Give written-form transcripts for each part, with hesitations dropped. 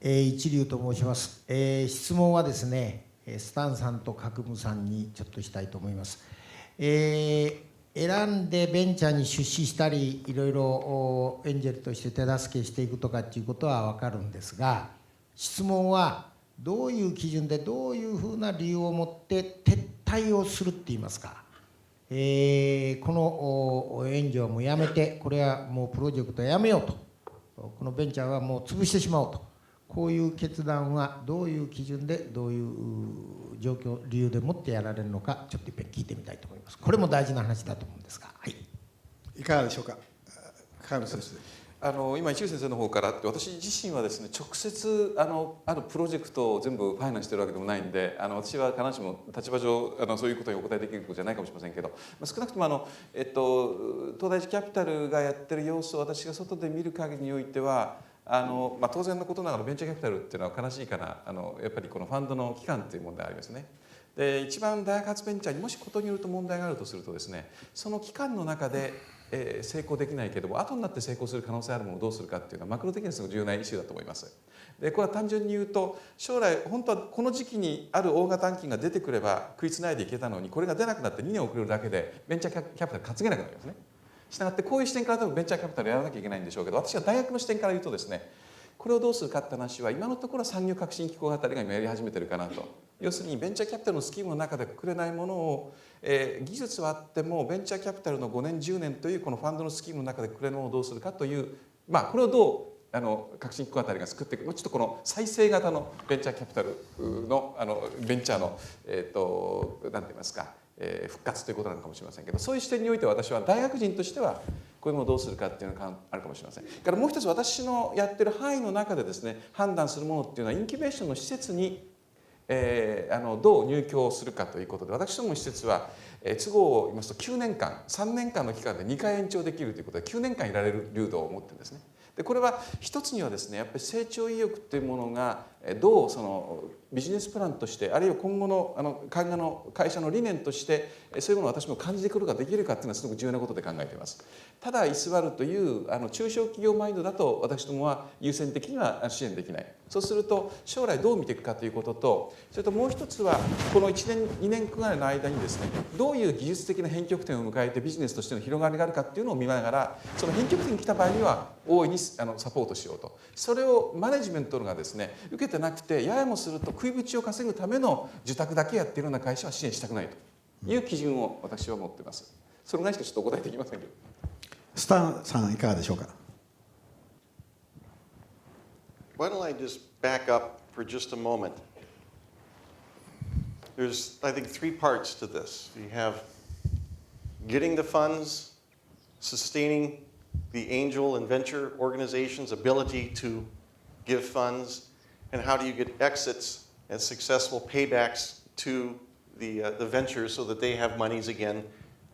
一流と申します。質問はですね、スタンさんと角務さんにちょっとしたいと思います。選んでベンチャーに出資したり、いろいろエンジェルとして手助けしていくとかっていうことは分かるんですが、質問はどういう基準でどういうふうな理由を持って撤退をするって言いますか、この援助はもうやめて、これはもうプロジェクトはやめようと、このベンチャーはもう潰してしまおうと、こういう決断はどういう基準でどういう状況理由でもってやられるのか、ちょっといっぺん聞いてみたいと思います。これも大事な話だと思うんですが、はい、いかがでしょうか。川野先生。今一流先生の方からって、私自身はですね直接あるプロジェクトを全部ファイナンスしてるわけでもないんで、私は必ずしも立場上そういうことにお答えできることじゃないかもしれませんけど、少なくとも東大寺キャピタルがやってる様子を私が外で見る限りにおいては当然のことながらベンチャーキャピタルっていうのは悲しいかな、やっぱりこのファンドの期間という問題ありますね。で一番大学発ベンチャーにもしことによると問題があるとするとですね、その期間の中で成功できないけども後になって成功する可能性あるものをどうするかっていうのはマクロ的にすごく重要なイシューだと思います。でこれは単純に言うと、将来本当はこの時期にある大型案件が出てくれば食いつないでいけたのに、これが出なくなって2年遅れるだけでベンチャーキャピタル担げなくなりますね。したがってこういう視点から多分ベンチャーキャピタルやらなきゃいけないんでしょうけど、私は大学の視点から言うとですね、これをどうするかって話は今のところは産業革新機構あたりが今やり始めてるかなと。要するにベンチャーキャピタルのスキームの中でくれないものを、技術はあってもベンチャーキャピタルの5年10年というこのファンドのスキームの中でくれるものをどうするかという、これをどう革新機構あたりが作っていく、ちょっとこの再生型のベンチャーキャピタルのベンチャーの何て言いますか、復活ということなのかもしれませんけど、そういう視点において私は大学人としてはこういうものをどうするかっていうのがあるかもしれません。からもう一つ、私のやってる範囲の中でですね判断するものっていうのはインキュベーションの施設にどう入居するかということで、私どもの施設は都合を言いますと9年間3年間の期間で2回延長できるということで9年間いられる流動を持ってるんですね。でこれは一つにはですね、やっぱり成長意欲というものがどうそのビジネスプランとして、あるいは今後の会社の理念としてそういうものを私も感じてくることができるかというのはすごく重要なことで考えています。ただ居座るという中小企業マインドだと私どもは優先的には支援できない。そうすると将来どう見ていくかということと、それともう一つはこの1年2年くらいの間にですね、どういう技術的な変局点を迎えてビジネスとしての広がりがあるかっていうのを見ながら、その変局点に来た場合には大いにサポートしようと。それをマネジメントがですね受けてなくて、ややもすると食いぶちを稼ぐための受託だけやっているような会社は支援したくないという基準を私は持っています。それぐらいしかちょっとお答えできませんけど。スタンさんいかがでしょうか。Why don't I just back up for just a moment? There's, I think, three parts to this. You have getting the funds, sustaining the angel and venture organizations' ability to give funds, and how do you get exits and successful paybacks to the ventures so that they have monies again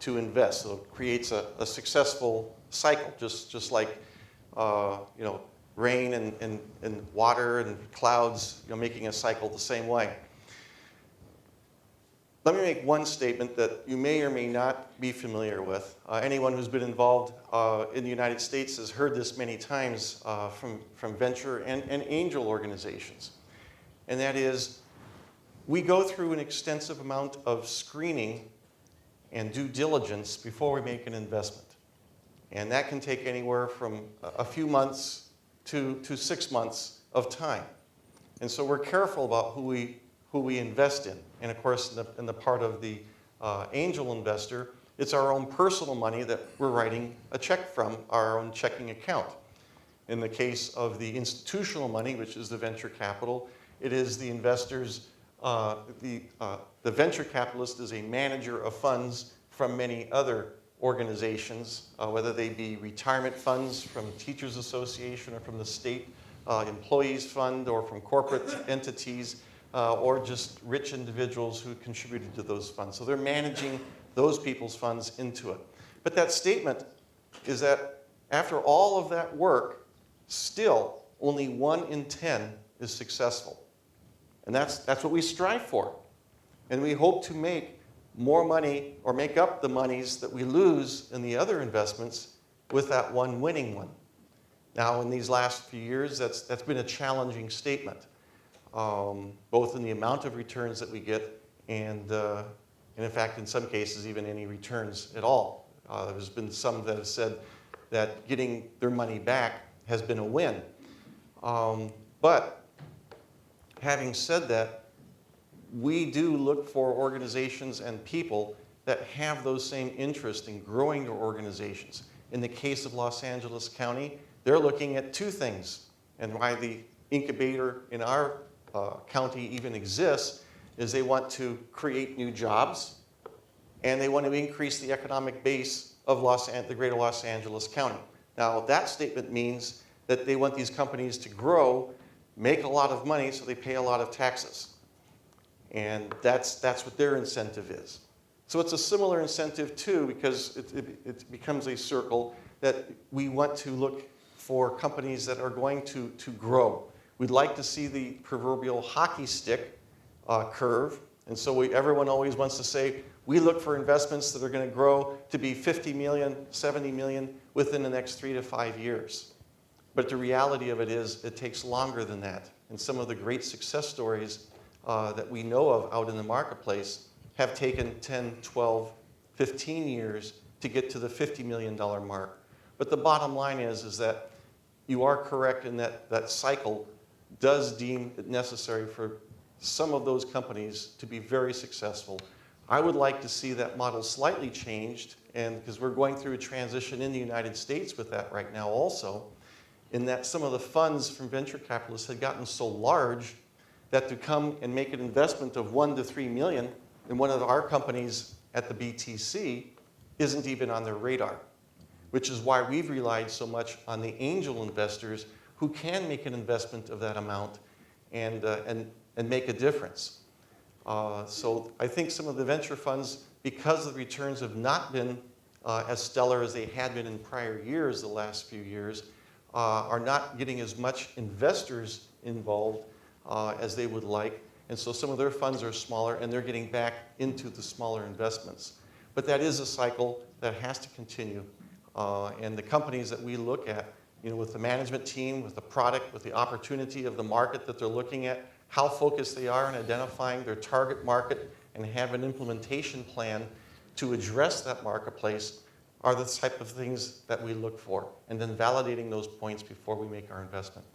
to invest. So it creates a successful cycle, just like rain and water and clouds, making a cycle the same way. Let me make one statement that you may or may not be familiar with. Anyone who's been involved in the United States has heard this many times from venture and angel organizations. And that is, we go through an extensive amount of screening and due diligence before we make an investment. And that can take anywhere from a few months to 6 months of time. And so we're careful about who we invest in. And of course, in the part of the angel investor, it's our own personal money that we're writing a check from, our own checking account. In the case of the institutional money, which is the venture capital, it is the investors, the venture capitalist is a manager of funds from many other organizations, whether they be retirement funds from Teachers Association or from the state employees fund or from corporate entities, or just rich individuals who contributed to those funds. So they're managing those people's funds into it. But that statement is that after all of that work, still only 1 in 10 is successful. And that's what we strive for. And we hope to make more money or make up the monies that we lose in the other investments with that one winning one. Now, in these last few years, that's been a challenging statement, both in the amount of returns that we get and in fact, in some cases, even any returns at all. There's been some that have said that getting their money back has been a win. But having said that, we do look for organizations and people that have those same interests in growing their organizations. In the case of Los Angeles County, they're looking at two things, and why the incubator in our county even exists is they want to create new jobs, and they want to increase the economic base of the greater Los Angeles County. Now, that statement means that they want these companies to grow, make a lot of money, so they pay a lot of taxes. And that's what their incentive is. So it's a similar incentive too, because it becomes a circle that we want to look for companies that are going to grow. We'd like to see the proverbial hockey stick curve. And so everyone always wants to say, we look for investments that are going to grow to be 50 million, 70 million within the next 3 to 5 years. But the reality of it is it takes longer than that. And some of the great success stories that we know of out in the marketplace have taken 10, 12, 15 years to get to the $50 million mark. But the bottom line is that you are correct in that cycle does deem it necessary for some of those companies to be very successful. I would like to see that model slightly changed, and because we're going through a transition in the United States with that right now also, in that some of the funds from venture capitalists had gotten so large that to come and make an investment of 1 to 3 million in one of our companies at the BTC isn't even on their radar, which is why we've relied so much on the angel investors who can make an investment of that amount and make a difference. So I think some of the venture funds, because the returns have not been as stellar as they had been in prior years, the last few years, are not getting as much investors involved as they would like. And so some of their funds are smaller, and they're getting back into the smaller investments. But that is a cycle that has to continue. And the companies that we look at, with the management team, with the product, with the opportunity of the market that they're looking at, how focused they are in identifying their target market and have an implementation plan to address that marketplace are the type of things that we look for, and then validating those points before we make our investment.